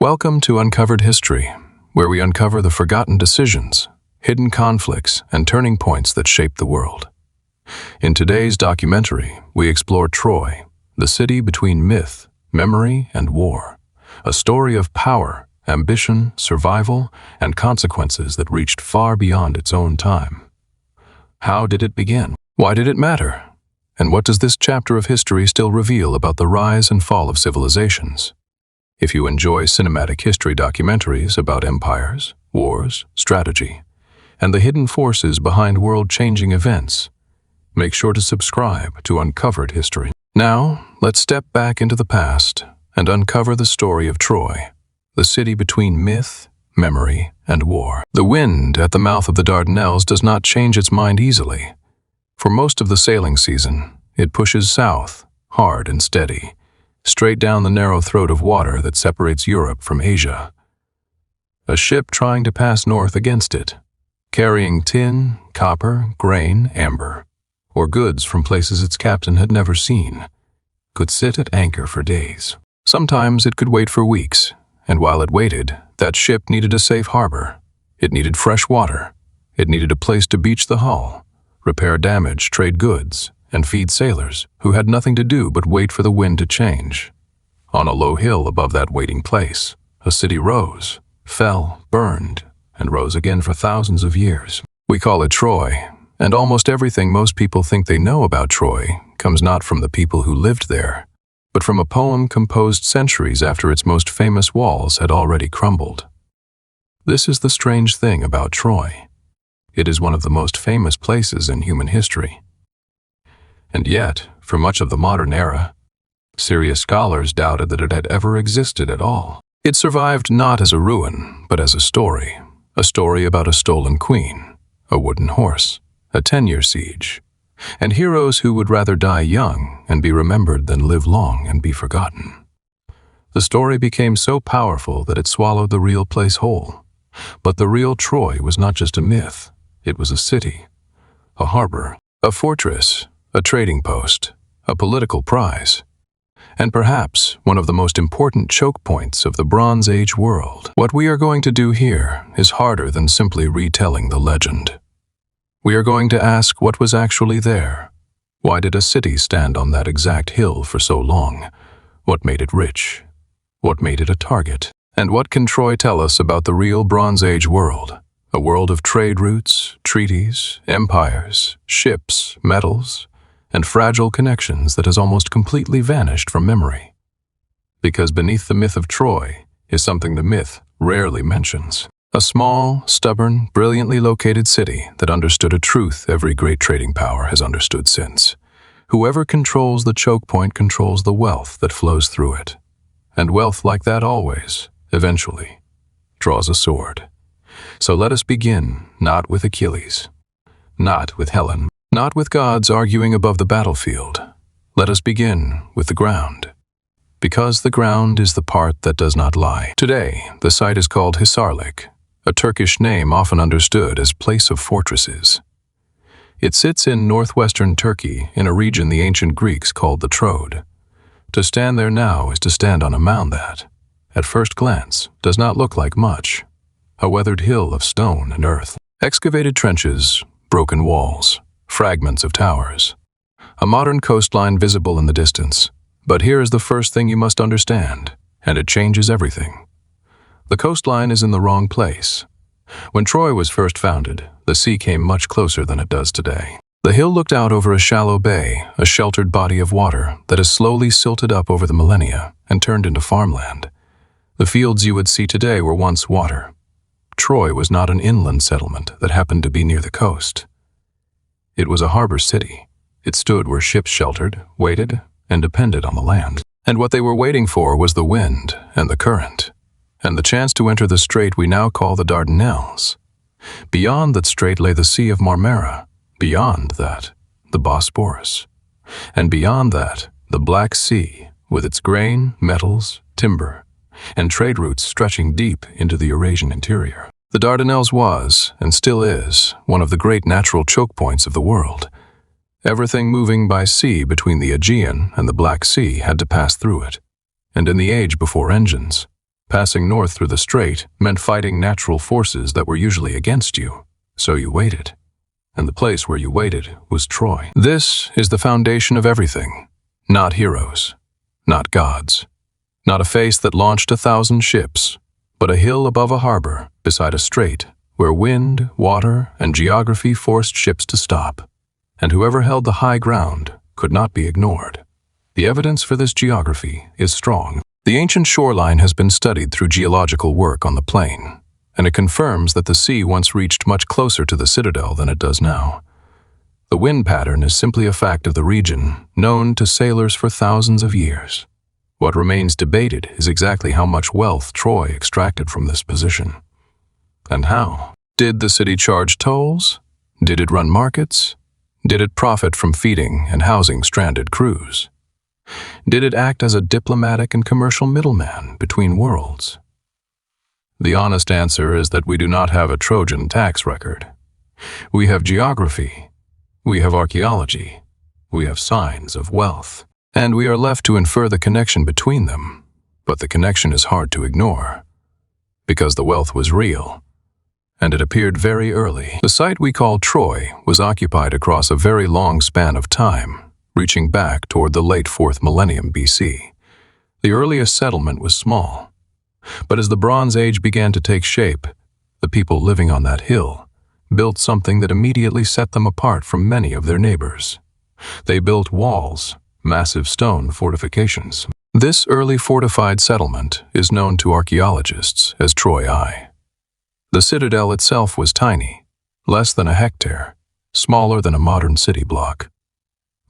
Welcome to Uncovered History, where we uncover the forgotten decisions, hidden conflicts, and turning points that shaped the world. In today's documentary, we explore Troy, the city between myth, memory, and war, a story of power, ambition, survival, and consequences that reached far beyond its own time. How did it begin? Why did it matter? And what does this chapter of history still reveal about the rise and fall of civilizations? If you enjoy cinematic history documentaries about empires, wars, strategy, and the hidden forces behind world-changing events, make sure to subscribe to Uncovered History. Now, let's step back into the past and uncover the story of Troy, the city between myth, memory, and war. The wind at the mouth of the Dardanelles does not change its mind easily. For most of the sailing season, it pushes south, hard and steady, straight down the narrow throat of water that separates Europe from Asia. A ship trying to pass north against it, carrying tin, copper, grain, amber, or goods from places its captain had never seen, could sit at anchor for days. Sometimes it could wait for weeks, and while it waited, that ship needed a safe harbor. It needed fresh water. It needed a place to beach the hull, repair damage, trade goods, and feed sailors who had nothing to do but wait for the wind to change. On a low hill above that waiting place, a city rose, fell, burned, and rose again for thousands of years. We call it Troy, and almost everything most people think they know about Troy comes not from the people who lived there, but from a poem composed centuries after its most famous walls had already crumbled. This is the strange thing about Troy. It is one of the most famous places in human history. And yet, for much of the modern era, serious scholars doubted that it had ever existed at all. It survived not as a ruin, but as a story about a stolen queen, a wooden horse, a 10-year siege, and heroes who would rather die young and be remembered than live long and be forgotten. The story became so powerful that it swallowed the real place whole. But the real Troy was not just a myth. It was a city, a harbor, a fortress, a trading post, a political prize, and perhaps one of the most important choke points of the Bronze Age world. What we are going to do here is harder than simply retelling the legend. We are going to ask what was actually there. Why did a city stand on that exact hill for so long? What made it rich? What made it a target? And what can Troy tell us about the real Bronze Age world? A world of trade routes, treaties, empires, ships, metals, and fragile connections that has almost completely vanished from memory. Because beneath the myth of Troy is something the myth rarely mentions. A small, stubborn, brilliantly located city that understood a truth every great trading power has understood since. Whoever controls the choke point controls the wealth that flows through it. And wealth like that always, eventually, draws a sword. So let us begin, not with Achilles, not with Helen, not with gods arguing above the battlefield. Let us begin with the ground. Because the ground is the part that does not lie. Today, the site is called Hisarlık, a Turkish name often understood as place of fortresses. It sits in northwestern Turkey in a region the ancient Greeks called the Troad. To stand there now is to stand on a mound that, at first glance, does not look like much. A weathered hill of stone and earth. Excavated trenches, broken walls, fragments of towers. A modern coastline visible in the distance. But here is the first thing you must understand, and it changes everything. The coastline is in the wrong place. When Troy was first founded, the sea came much closer than it does today. The hill looked out over a shallow bay, a sheltered body of water that has slowly silted up over the millennia and turned into farmland. The fields you would see today were once water. Troy was not an inland settlement that happened to be near the coast. It was a harbor city. It stood where ships sheltered, waited, and depended on the land. And what they were waiting for was the wind and the current, and the chance to enter the strait we now call the Dardanelles. Beyond that strait lay the Sea of Marmara, beyond that, the Bosporus, and beyond that, the Black Sea, with its grain, metals, timber, and trade routes stretching deep into the Eurasian interior. The Dardanelles was, and still is, one of the great natural choke points of the world. Everything moving by sea between the Aegean and the Black Sea had to pass through it, and in the age before engines, Passing north through the strait meant fighting natural forces that were usually against you, so you waited. And the place where you waited was Troy. This is the foundation of everything. Not heroes, not gods, not a face that launched 1,000 ships, but a hill above a harbor beside a strait where wind, water, and geography forced ships to stop. And whoever held the high ground could not be ignored. The evidence for this geography is strong. The ancient shoreline has been studied through geological work on the plain, and it confirms that the sea once reached much closer to the citadel than it does now. The wind pattern is simply a fact of the region, known to sailors for thousands of years. What remains debated is exactly how much wealth Troy extracted from this position. And how? Did the city charge tolls? Did it run markets? Did it profit from feeding and housing stranded crews? Did it act as a diplomatic and commercial middleman between worlds? The honest answer is that we do not have a Trojan tax record. We have geography, we have archaeology, we have signs of wealth, and we are left to infer the connection between them. But the connection is hard to ignore, because the wealth was real, and it appeared very early. The site we call Troy was occupied across a very long span of time, reaching back toward the late 4th millennium BC. The earliest settlement was small, but as the Bronze Age began to take shape, the people living on that hill built something that immediately set them apart from many of their neighbors. They built walls, massive stone fortifications. This early fortified settlement is known to archaeologists as Troy I. The citadel itself was tiny, less than a hectare, smaller than a modern city block.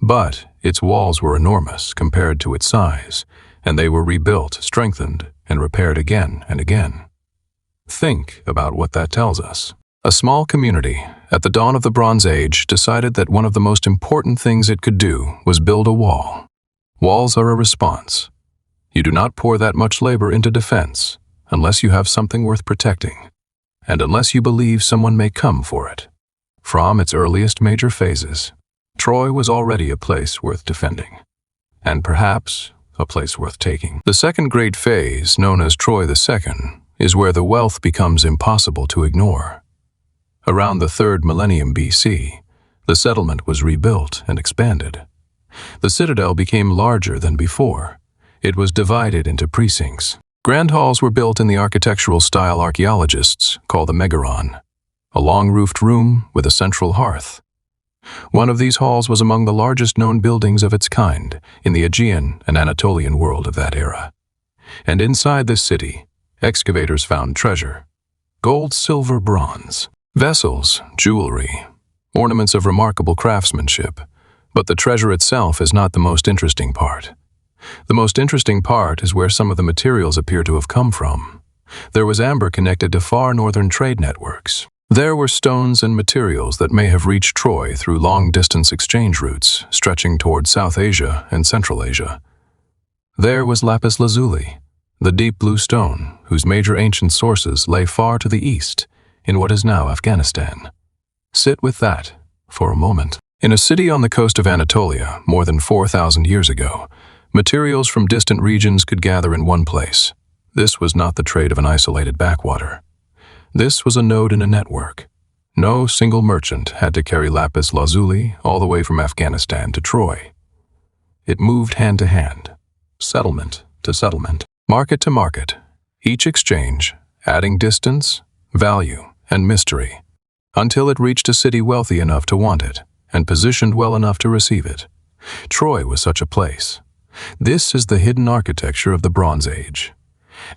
But its walls were enormous compared to its size, and they were rebuilt, strengthened, and repaired again and again. Think about what that tells us. A small community, at the dawn of the Bronze Age, decided that one of the most important things it could do was build a wall. Walls are a response. You do not pour that much labor into defense unless you have something worth protecting, and unless you believe someone may come for it. From its earliest major phases, Troy was already a place worth defending, and perhaps a place worth taking. The second great phase, known as Troy II, is where the wealth becomes impossible to ignore. Around the 3rd millennium BC, the settlement was rebuilt and expanded. The citadel became larger than before. It was divided into precincts. Grand halls were built in the architectural style archaeologists call the megaron, a long-roofed room with a central hearth. One of these halls was among the largest known buildings of its kind in the Aegean and Anatolian world of that era. And inside this city, excavators found treasure: gold, silver, bronze, vessels, jewelry, ornaments of remarkable craftsmanship. But the treasure itself is not the most interesting part. The most interesting part is where some of the materials appear to have come from. There was amber connected to far northern trade networks. There were stones and materials that may have reached Troy through long-distance exchange routes stretching toward South Asia and Central Asia. There was lapis lazuli, the deep blue stone whose major ancient sources lay far to the east in what is now Afghanistan. Sit with that for a moment. In a city on the coast of Anatolia more than 4,000 years ago, materials from distant regions could gather in one place. This was not the trade of an isolated backwater. This was a node in a network. No single merchant had to carry lapis lazuli all the way from Afghanistan to Troy. It moved hand to hand, settlement to settlement, market to market, each exchange adding distance, value, and mystery, until it reached a city wealthy enough to want it and positioned well enough to receive it. Troy was such a place. This is the hidden architecture of the Bronze Age,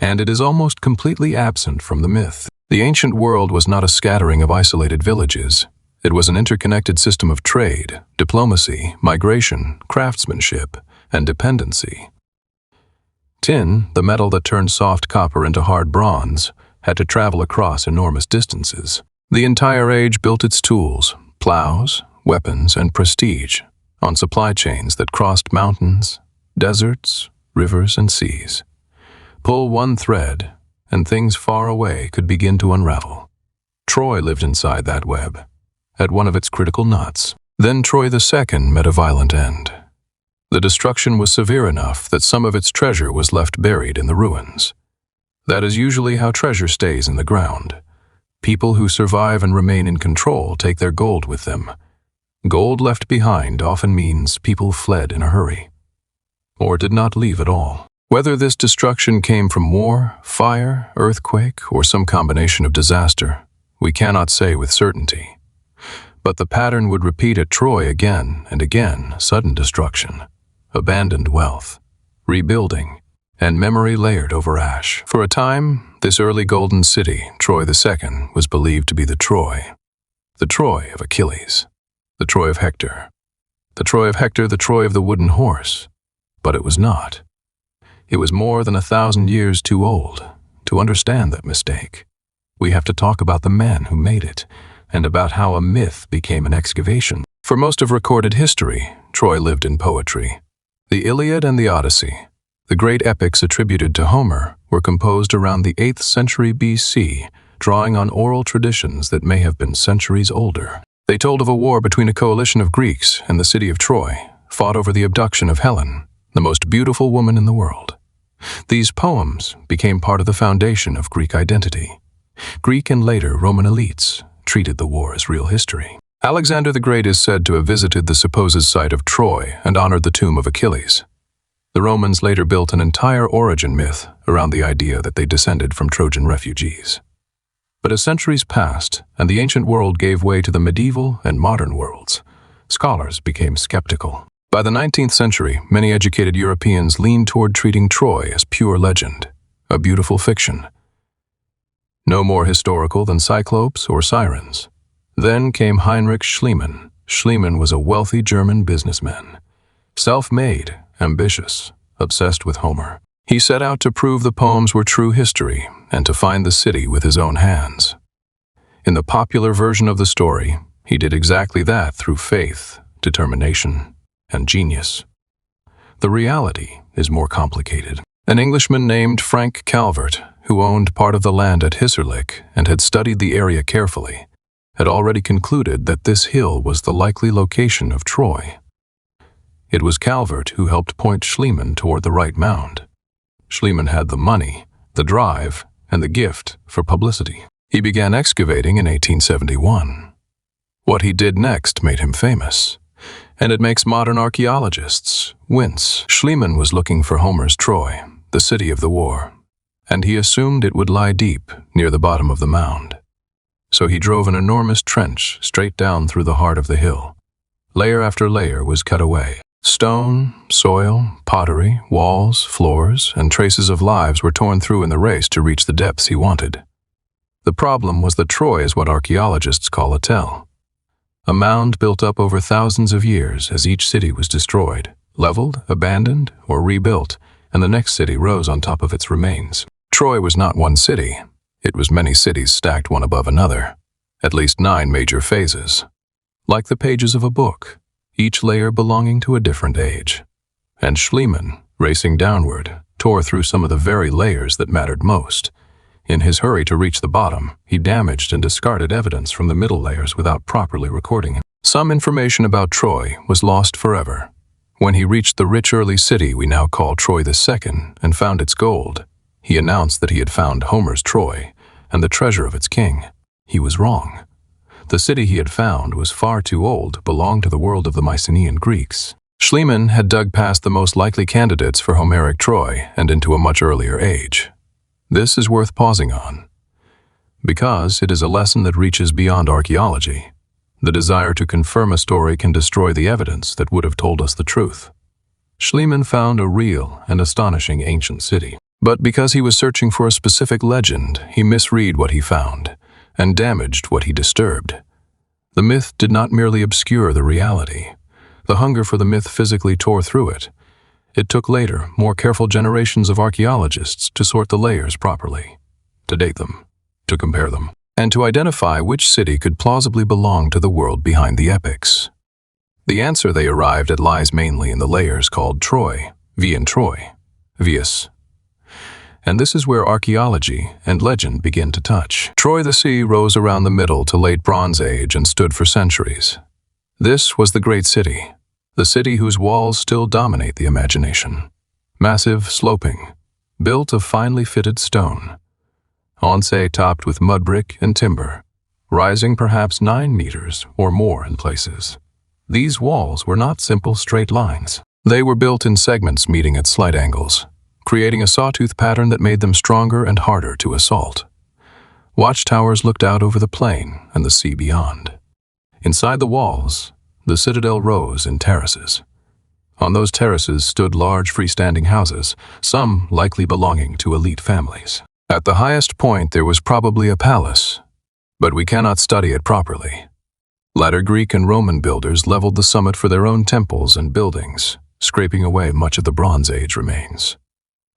and it is almost completely absent from the myth. The ancient world was not a scattering of isolated villages. It was an interconnected system of trade, diplomacy, migration, craftsmanship, and dependency. Tin, the metal that turned soft copper into hard bronze, had to travel across enormous distances. The entire age built its tools, plows, weapons, and prestige on supply chains that crossed mountains, deserts, rivers, and seas. Pull one thread, and things far away could begin to unravel. Troy lived inside that web, at one of its critical knots. Then Troy II met a violent end. The destruction was severe enough that some of its treasure was left buried in the ruins. That is usually how treasure stays in the ground. People who survive and remain in control take their gold with them. Gold left behind often means people fled in a hurry, or did not leave at all. Whether this destruction came from war, fire, earthquake, or some combination of disaster, we cannot say with certainty. But the pattern would repeat at Troy again and again: sudden destruction, abandoned wealth, rebuilding, and memory layered over ash. For a time, this early golden city, Troy II, was believed to be the Troy of Achilles, the Troy of Hector, the Troy of Hector, the Troy of the wooden horse. But it was not. It was more than 1,000 years too old. To understand that mistake, we have to talk about the men who made it, and about how a myth became an excavation. For most of recorded history, Troy lived in poetry. The Iliad and the Odyssey, the great epics attributed to Homer, were composed around the 8th century BC, drawing on oral traditions that may have been centuries older. They told of a war between a coalition of Greeks and the city of Troy, fought over the abduction of Helen, the most beautiful woman in the world. These poems became part of the foundation of Greek identity. Greek and later Roman elites treated the war as real history. Alexander the Great is said to have visited the supposed site of Troy and honored the tomb of Achilles. The Romans later built an entire origin myth around the idea that they descended from Trojan refugees. But as centuries passed and the ancient world gave way to the medieval and modern worlds, scholars became skeptical. By the 19th century, many educated Europeans leaned toward treating Troy as pure legend, a beautiful fiction. No more historical than cyclopes or sirens. Then came Heinrich Schliemann. Schliemann was a wealthy German businessman, self-made, ambitious, obsessed with Homer. He set out to prove the poems were true history and to find the city with his own hands. In the popular version of the story, he did exactly that through faith, determination, and genius. The reality is more complicated. An Englishman named Frank Calvert, who owned part of the land at Hisarlık and had studied the area carefully, had already concluded that this hill was the likely location of Troy. It was Calvert who helped point Schliemann toward the right mound. Schliemann had the money, the drive, and the gift for publicity. He began excavating in 1871. What he did next made him famous, and it makes modern archaeologists wince. Schliemann was looking for Homer's Troy, the city of the war, and he assumed it would lie deep near the bottom of the mound. So he drove an enormous trench straight down through the heart of the hill. Layer after layer was cut away. Stone, soil, pottery, walls, floors, and traces of lives were torn through in the race to reach the depths he wanted. The problem was that Troy is what archaeologists call a tell. A mound built up over thousands of years as each city was destroyed, leveled, abandoned, or rebuilt, and the next city rose on top of its remains. Troy was not one city. It was many cities stacked one above another, at least 9 major phases. Like the pages of a book, each layer belonging to a different age. And Schliemann, racing downward, tore through some of the very layers that mattered most. In his hurry to reach the bottom, he damaged and discarded evidence from the middle layers without properly recording it. Some information about Troy was lost forever. When he reached the rich early city we now call Troy II and found its gold, he announced that he had found Homer's Troy and the treasure of its king. He was wrong. The city he had found was far too old, belonged to the world of the Mycenaean Greeks. Schliemann had dug past the most likely candidates for Homeric Troy and into a much earlier age. This is worth pausing on, because it is a lesson that reaches beyond archaeology. The desire to confirm a story can destroy the evidence that would have told us the truth. Schliemann found a real and astonishing ancient city. But because he was searching for a specific legend, he misread what he found and damaged what he disturbed. The myth did not merely obscure the reality. The hunger for the myth physically tore through it. It took later, more careful generations of archaeologists to sort the layers properly, to date them, to compare them, and to identify which city could plausibly belong to the world behind the epics. The answer they arrived at lies mainly in the layers called Troy, Vian Troy, Vias. And this is where archaeology and legend begin to touch. Troy the sea rose around the Middle to Late Bronze Age and stood for centuries. This was the great city, the city whose walls still dominate the imagination. Massive, sloping, built of finely fitted stone, once topped with mud brick and timber, rising perhaps 9 meters or more in places. These walls were not simple straight lines. They were built in segments meeting at slight angles, creating a sawtooth pattern that made them stronger and harder to assault. Watchtowers looked out over the plain and the sea beyond. Inside the walls, the citadel rose in terraces. On those terraces stood large freestanding houses, some likely belonging to elite families. At the highest point there was probably a palace, but we cannot study it properly. Later Greek and Roman builders leveled the summit for their own temples and buildings, scraping away much of the Bronze Age remains.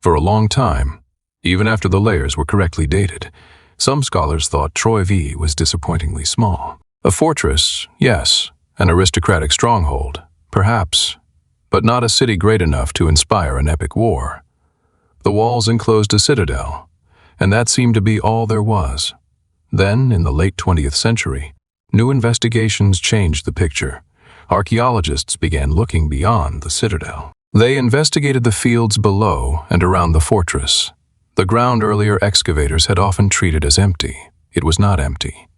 For a long time, even after the layers were correctly dated, some scholars thought Troy V was disappointingly small. A fortress, yes, an aristocratic stronghold, perhaps, but not a city great enough to inspire an epic war. The walls enclosed a citadel, and that seemed to be all there was. Then, in the late 20th century, new investigations changed the picture. Archaeologists began looking beyond the citadel. They investigated the fields below and around the fortress. The ground earlier excavators had often treated as empty. It was not empty.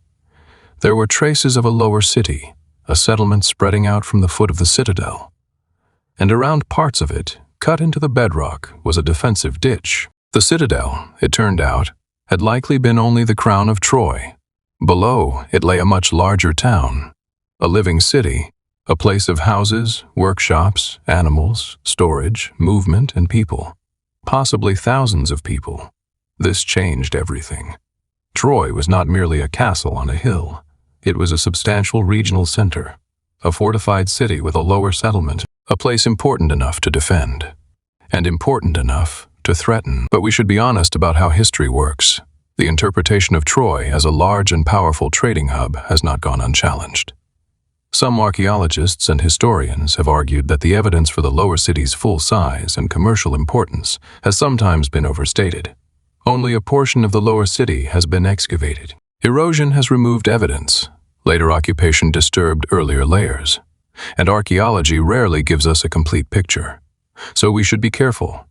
There were traces of a lower city, a settlement spreading out from the foot of the citadel. And around parts of it, cut into the bedrock, was a defensive ditch. The citadel, it turned out, had likely been only the crown of Troy. Below it lay a much larger town, a living city, a place of houses, workshops, animals, storage, movement, and people. Possibly thousands of people. This changed everything. Troy was not merely a castle on a hill. It was a substantial regional center, a fortified city with a lower settlement, a place important enough to defend, and important enough to threaten. But we should be honest about how history works. The interpretation of Troy as a large and powerful trading hub has not gone unchallenged. Some archaeologists and historians have argued that the evidence for the lower city's full size and commercial importance has sometimes been overstated. Only a portion of the lower city has been excavated. Erosion has removed evidence. Later occupation disturbed earlier layers. And archaeology rarely gives us a complete picture. So we should be careful.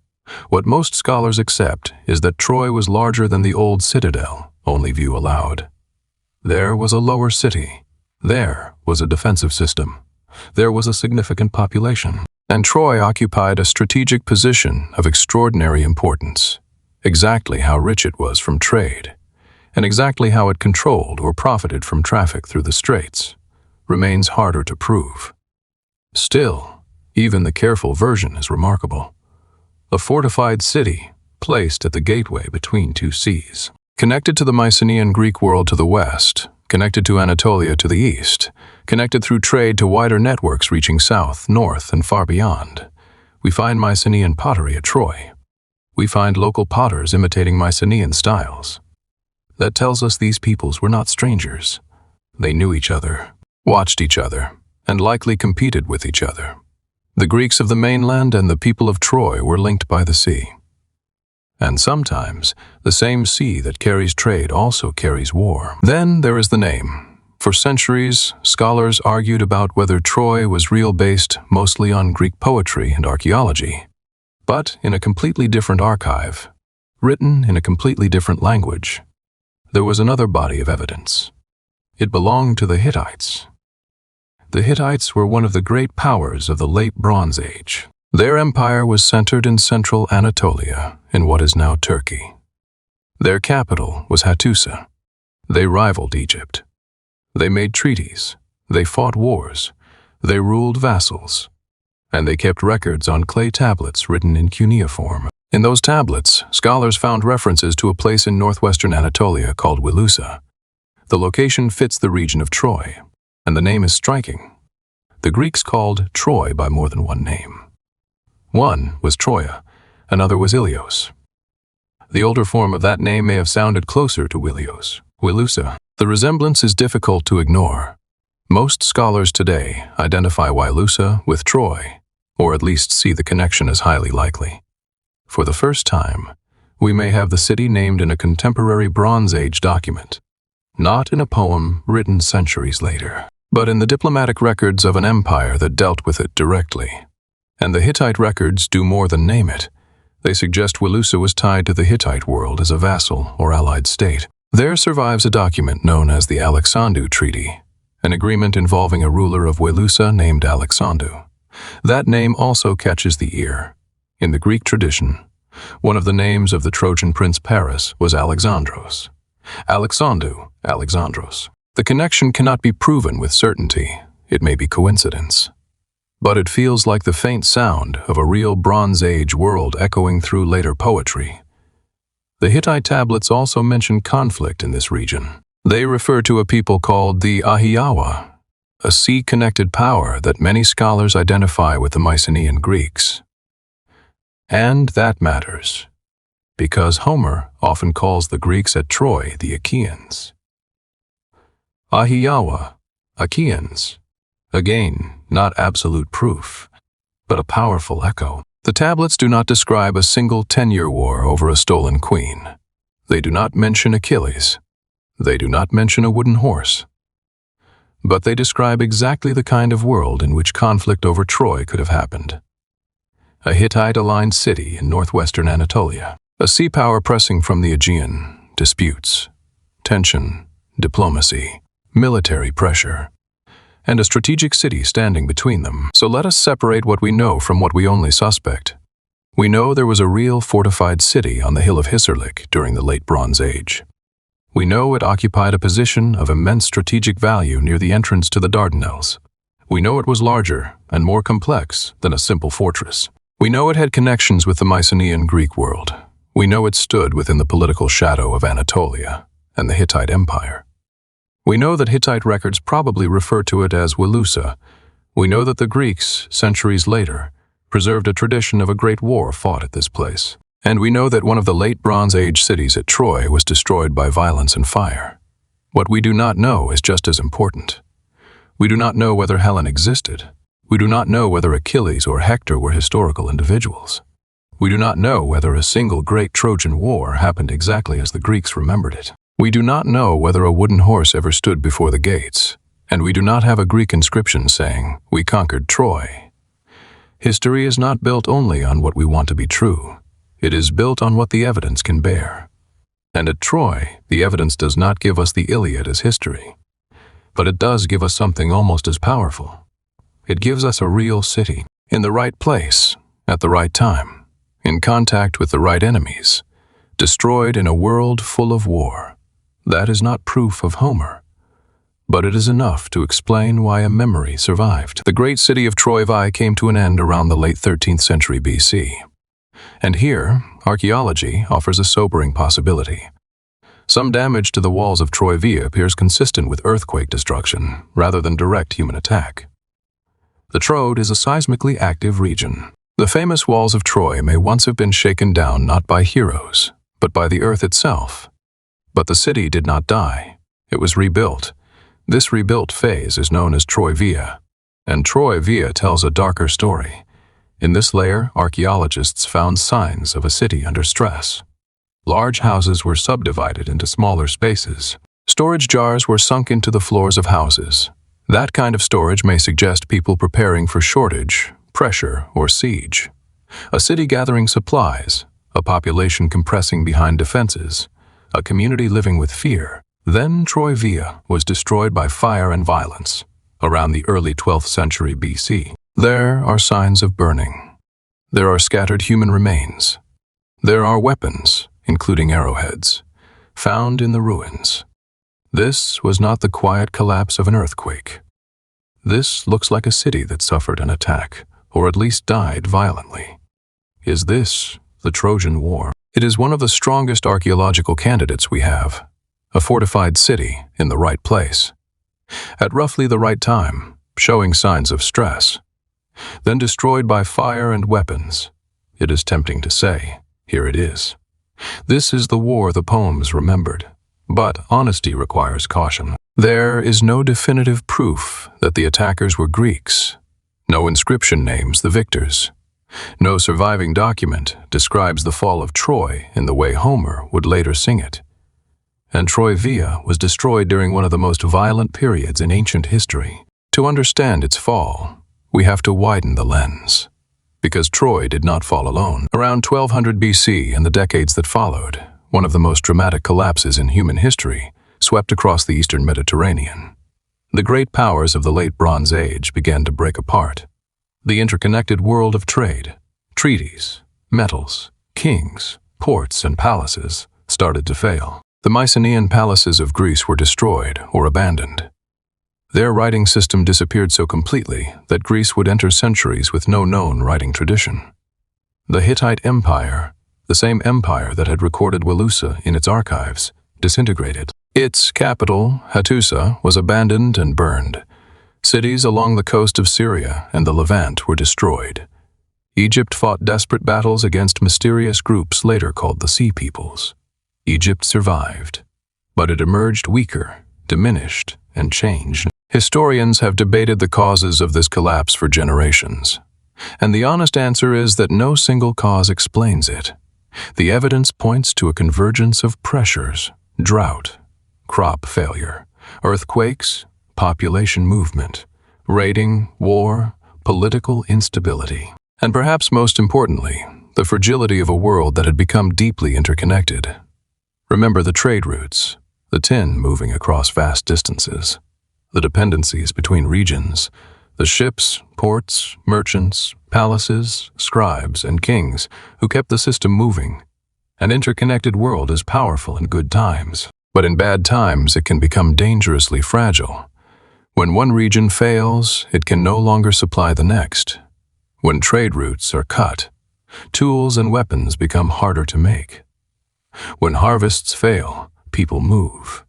What most scholars accept is that Troy was larger than the old citadel, only view allowed. There was a lower city. There was a defensive system. There was a significant population. And Troy occupied a strategic position of extraordinary importance. Exactly how rich it was from trade, and exactly how it controlled or profited from traffic through the straits, remains harder to prove. Still, even the careful version is remarkable. A fortified city, placed at the gateway between two seas. Connected to the Mycenaean Greek world to the west, connected to Anatolia to the east, connected through trade to wider networks reaching south, north, and far beyond, we find Mycenaean pottery at Troy. We find local potters imitating Mycenaean styles. That tells us these peoples were not strangers. They knew each other, watched each other, and likely competed with each other. The Greeks of the mainland and the people of Troy were linked by the sea. And sometimes, the same sea that carries trade also carries war. Then there is the name. For centuries, scholars argued about whether Troy was real based mostly on Greek poetry and archaeology, but in a completely different archive, written in a completely different language. There was another body of evidence. It belonged to the Hittites. The Hittites were one of the great powers of the late Bronze Age. Their empire was centered in central Anatolia, in what is now Turkey. Their capital was Hattusa. They rivaled Egypt. They made treaties. They fought wars. They ruled vassals. And they kept records on clay tablets written in cuneiform. In those tablets, scholars found references to a place in northwestern Anatolia called Wilusa. The location fits the region of Troy, and the name is striking. The Greeks called Troy by more than one name. One was Troia, another was Ilios. The older form of that name may have sounded closer to Wilios, Wilusa. The resemblance is difficult to ignore. Most scholars today identify Wilusa with Troy, or at least see the connection as highly likely. For the first time, we may have the city named in a contemporary Bronze Age document, not in a poem written centuries later, but in the diplomatic records of an empire that dealt with it directly. And the Hittite records do more than name it. They suggest Wilusa was tied to the Hittite world as a vassal or allied state. There survives a document known as the Alexandru Treaty, an agreement involving a ruler of Wilusa named Alexandru. That name also catches the ear. In the Greek tradition, one of the names of the Trojan prince Paris was Alexandros. Alexandros. The connection cannot be proven with certainty. It may be coincidence. But it feels like the faint sound of a real Bronze Age world echoing through later poetry. The Hittite tablets also mention conflict in this region. They refer to a people called the Ahiyawa, a sea-connected power that many scholars identify with the Mycenaean Greeks. And that matters, because Homer often calls the Greeks at Troy the Achaeans. Ahiyawa, Achaeans. Again, not absolute proof, but a powerful echo. The tablets do not describe a single 10-year war over a stolen queen. They do not mention Achilles. They do not mention a wooden horse. But they describe exactly the kind of world in which conflict over Troy could have happened. A Hittite-aligned city in northwestern Anatolia. A sea power pressing from the Aegean. Disputes, tension, diplomacy, military pressure, and a strategic city standing between them. So let us separate what we know from what we only suspect. We know there was a real fortified city on the hill of Hisarlık during the late Bronze Age. We know it occupied a position of immense strategic value near the entrance to the Dardanelles. We know it was larger and more complex than a simple fortress. We know it had connections with the Mycenaean Greek world. We know it stood within the political shadow of Anatolia and the Hittite Empire. We know that Hittite records probably refer to it as Wilusa. We know that the Greeks, centuries later, preserved a tradition of a great war fought at this place. And we know that one of the late Bronze Age cities at Troy was destroyed by violence and fire. What we do not know is just as important. We do not know whether Helen existed. We do not know whether Achilles or Hector were historical individuals. We do not know whether a single great Trojan War happened exactly as the Greeks remembered it. We do not know whether a wooden horse ever stood before the gates, and we do not have a Greek inscription saying, "We conquered Troy." History is not built only on what we want to be true. It is built on what the evidence can bear. And at Troy, the evidence does not give us the Iliad as history, but it does give us something almost as powerful. It gives us a real city, in the right place, at the right time, in contact with the right enemies, destroyed in a world full of war. That is not proof of Homer, but it is enough to explain why a memory survived. The great city of Troy came to an end around the late 13th century BC. And here, archaeology offers a sobering possibility. Some damage to the walls of Troy appears consistent with earthquake destruction rather than direct human attack. The Troad is a seismically active region. The famous walls of Troy may once have been shaken down not by heroes, but by the earth itself. But the city did not die. It was rebuilt. This rebuilt phase is known as Troy Via, and Troy Via tells a darker story. In this layer, archaeologists found signs of a city under stress. Large houses were subdivided into smaller spaces. Storage jars were sunk into the floors of houses. That kind of storage may suggest people preparing for shortage, pressure, or siege. A city gathering supplies, a population compressing behind defenses, a community living with fear. Then Troy Via was destroyed by fire and violence around the early 12th century BC. There are signs of burning. There are scattered human remains. There are weapons, including arrowheads, found in the ruins. This was not the quiet collapse of an earthquake. This looks like a city that suffered an attack, or at least died violently. Is this the Trojan War? It is one of the strongest archaeological candidates we have, a fortified city in the right place, at roughly the right time, showing signs of stress, then destroyed by fire and weapons. It is tempting to say, here it is. This is the war the poems remembered, but honesty requires caution. There is no definitive proof that the attackers were Greeks. No inscription names the victors. No surviving document describes the fall of Troy in the way Homer would later sing it. And Troy Via was destroyed during one of the most violent periods in ancient history. To understand its fall, we have to widen the lens. because Troy did not fall alone. Around 1200 BC and the decades that followed, one of the most dramatic collapses in human history swept across the eastern Mediterranean. The great powers of the late Bronze Age began to break apart. The interconnected world of trade, treaties, metals, kings, ports, and palaces started to fail. The Mycenaean palaces of Greece were destroyed or abandoned. Their writing system disappeared so completely that Greece would enter centuries with no known writing tradition. The Hittite Empire, the same empire that had recorded Wilusa in its archives, disintegrated. Its capital, Hattusa, was abandoned and burned. Cities along the coast of Syria and the Levant were destroyed. Egypt fought desperate battles against mysterious groups later called the Sea Peoples. Egypt survived, but it emerged weaker, diminished, and changed. Historians have debated the causes of this collapse for generations, and the honest answer is that no single cause explains it. The evidence points to a convergence of pressures: drought, crop failure, earthquakes, population movement, raiding, war, political instability, and perhaps most importantly, the fragility of a world that had become deeply interconnected. Remember the trade routes, the tin moving across vast distances, the dependencies between regions, the ships, ports, merchants, palaces, scribes, and kings who kept the system moving. An interconnected world is powerful in good times, but in bad times it can become dangerously fragile. When one region fails, it can no longer supply the next. When trade routes are cut, tools and weapons become harder to make. When harvests fail, people move.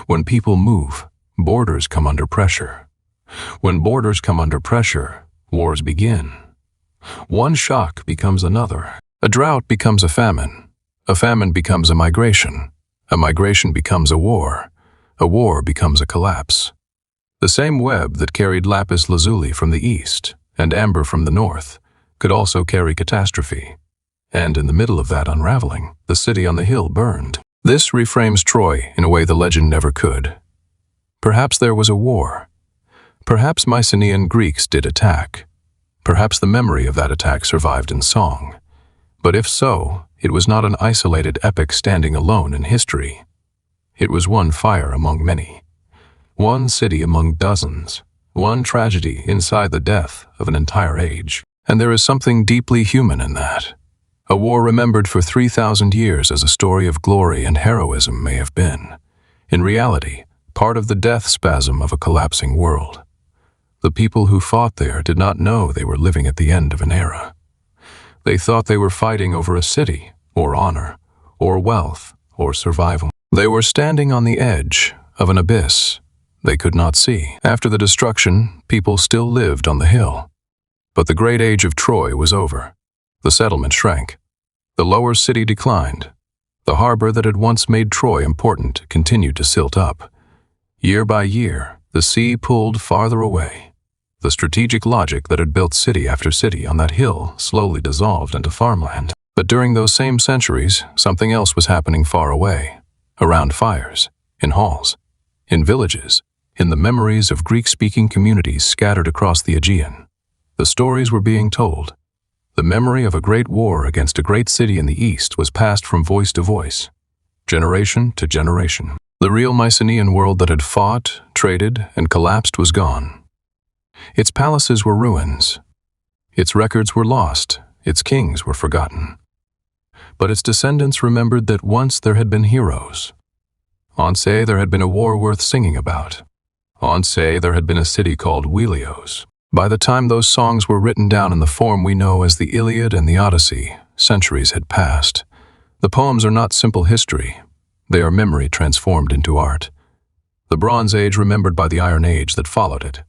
When people move, borders come under pressure. When borders come under pressure, wars begin. One shock becomes another. A drought becomes a famine becomes a migration becomes a war becomes a collapse. The same web that carried lapis lazuli from the east and amber from the north could also carry catastrophe. And in the middle of that unraveling, the city on the hill burned. This reframes Troy in a way the legend never could. Perhaps there was a war. Perhaps Mycenaean Greeks did attack. Perhaps the memory of that attack survived in song. But if so, it was not an isolated epic standing alone in history. It was one fire among many. One city among dozens. One tragedy inside the death of an entire age. And there is something deeply human in that. A war remembered for 3,000 years as a story of glory and heroism may have been, in reality, part of the death spasm of a collapsing world. The people who fought there did not know they were living at the end of an era. They thought they were fighting over a city, or honor, or wealth, or survival. They were standing on the edge of an abyss they could not see. After the destruction, people still lived on the hill. But the great age of Troy was over. The settlement shrank. The lower city declined. The harbor that had once made Troy important continued to silt up. Year by year, the sea pulled farther away. The strategic logic that had built city after city on that hill slowly dissolved into farmland. But during those same centuries, something else was happening far away. Around fires, in halls, in villages, in the memories of Greek-speaking communities scattered across the Aegean. The stories were being told. The memory of a great war against a great city in the east was passed from voice to voice, generation to generation. The real Mycenaean world that had fought, traded, and collapsed was gone. Its palaces were ruins. Its records were lost. Its kings were forgotten. But its descendants remembered that once there had been heroes. Once there had been a war worth singing about. Once there had been a city called Wilusa. By the time those songs were written down in the form we know as the Iliad and the Odyssey, centuries had passed. The poems are not simple history. They are memory transformed into art. The Bronze Age remembered by the Iron Age that followed it,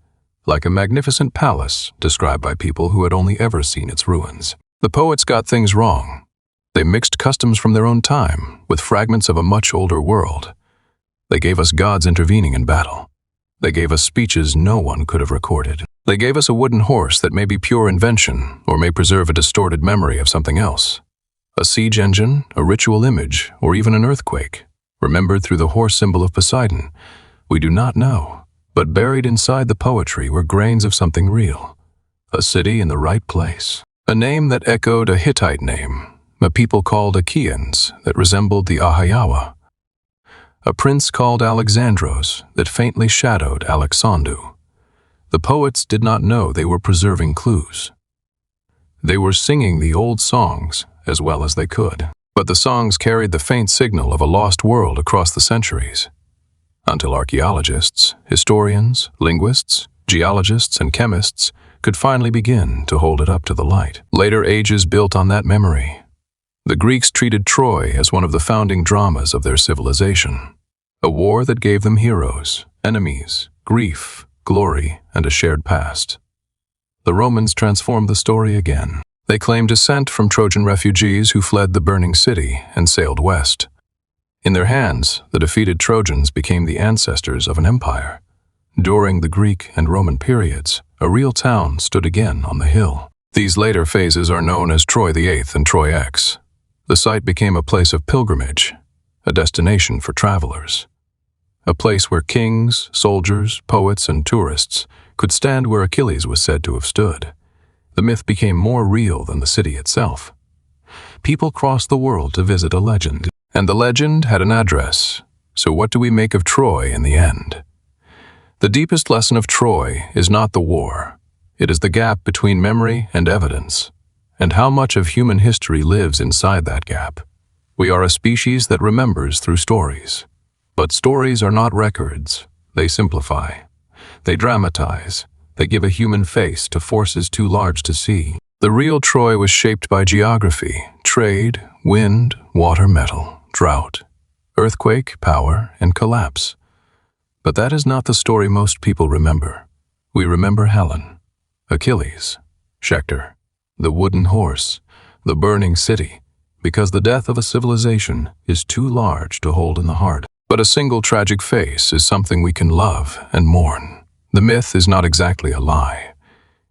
like a magnificent palace described by people who had only ever seen its ruins. The poets got things wrong. They mixed customs from their own time with fragments of a much older world. They gave us gods intervening in battle. They gave us speeches no one could have recorded. They gave us a wooden horse that may be pure invention or may preserve a distorted memory of something else. A siege engine, a ritual image, or even an earthquake, remembered through the horse symbol of Poseidon. We do not know, but buried inside the poetry were grains of something real. A city in the right place. a name that echoed a Hittite name, a people called Achaeans that resembled the Ahayawa, a prince called Alexandros that faintly shadowed Alexandru. The poets did not know they were preserving clues. They were singing the old songs as well as they could, but the songs carried the faint signal of a lost world across the centuries, until archaeologists, historians, linguists, geologists, and chemists could finally begin to hold it up to the light. Later ages built on that memory. The Greeks treated Troy as one of the founding dramas of their civilization, a war that gave them heroes, enemies, grief, glory, and a shared past. The Romans transformed the story again. They claimed descent from Trojan refugees who fled the burning city and sailed west. In their hands, the defeated Trojans became the ancestors of an empire. During the Greek and Roman periods, a real town stood again on the hill. These later phases are known as Troy VIII and Troy X. The site became a place of pilgrimage, a destination for travelers. A place where kings, soldiers, poets, and tourists could stand where Achilles was said to have stood. The myth became more real than the city itself. People crossed the world to visit a legend, and the legend had an address. So what do we make of Troy in the end? The deepest lesson of Troy is not the war. It is the gap between memory and evidence, and how much of human history lives inside that gap. We are a species that remembers through stories. But stories are not records. They simplify. They dramatize. They give a human face to forces too large to see. The real Troy was shaped by geography, trade, wind, water, metal, drought, earthquake, power, and collapse. But that is not the story most people remember. We remember Helen, Achilles, Hector, the wooden horse, the burning city, because the death of a civilization is too large to hold in the heart. But a single tragic face is something we can love and mourn. The myth is not exactly a lie.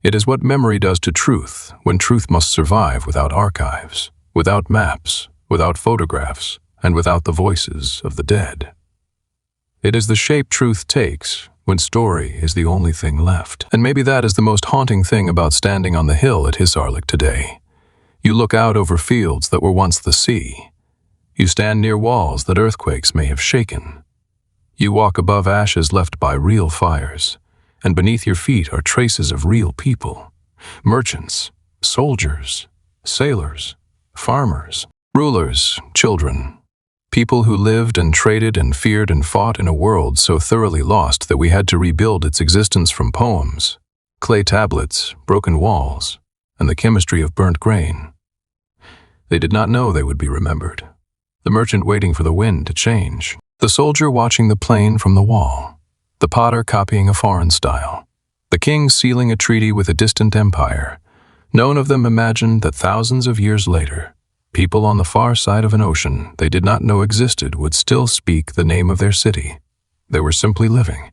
It is what memory does to truth when truth must survive without archives, without maps, without photographs, and without the voices of the dead. It is the shape truth takes when story is the only thing left. And maybe that is the most haunting thing about standing on the hill at Hisarlık today. You look out over fields that were once the sea. You stand near walls that earthquakes may have shaken. You walk above ashes left by real fires, and beneath your feet are traces of real people. Merchants, soldiers, sailors, farmers, rulers, children. People who lived and traded and feared and fought in a world so thoroughly lost that we had to rebuild its existence from poems, clay tablets, broken walls, and the chemistry of burnt grain. They did not know they would be remembered. The merchant waiting for the wind to change, the soldier watching the plane from the wall, the potter copying a foreign style, the king sealing a treaty with a distant empire. None of them imagined that thousands of years later, people on the far side of an ocean they did not know existed would still speak the name of their city. They were simply living,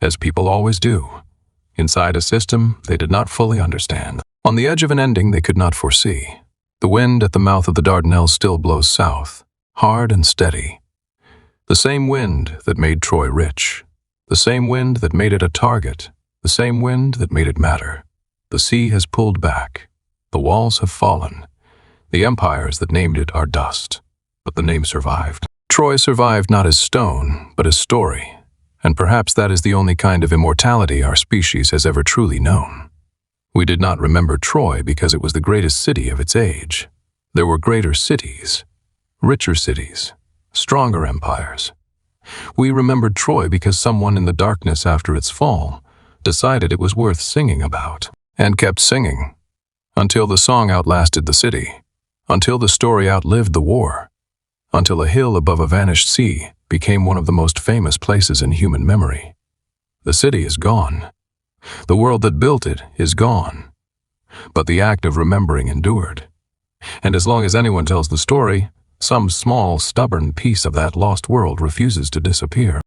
as people always do, inside a system they did not fully understand. On the edge of an ending they could not foresee. The wind at the mouth of the Dardanelles still blows south, hard and steady. The same wind that made Troy rich, the same wind that made it a target, the same wind that made it matter. The sea has pulled back, the walls have fallen, the empires that named it are dust, but the name survived. Troy survived not as stone, but as story, and perhaps that is the only kind of immortality our species has ever truly known. We did not remember Troy because it was the greatest city of its age. There were greater cities, richer cities, stronger empires. We remembered Troy because someone in the darkness after its fall decided it was worth singing about, and kept singing, until the song outlasted the city, until the story outlived the war, until a hill above a vanished sea became one of the most famous places in human memory. The city is gone. The world that built it is gone. But the act of remembering endured. And as long as anyone tells the story, some small, stubborn piece of that lost world refuses to disappear.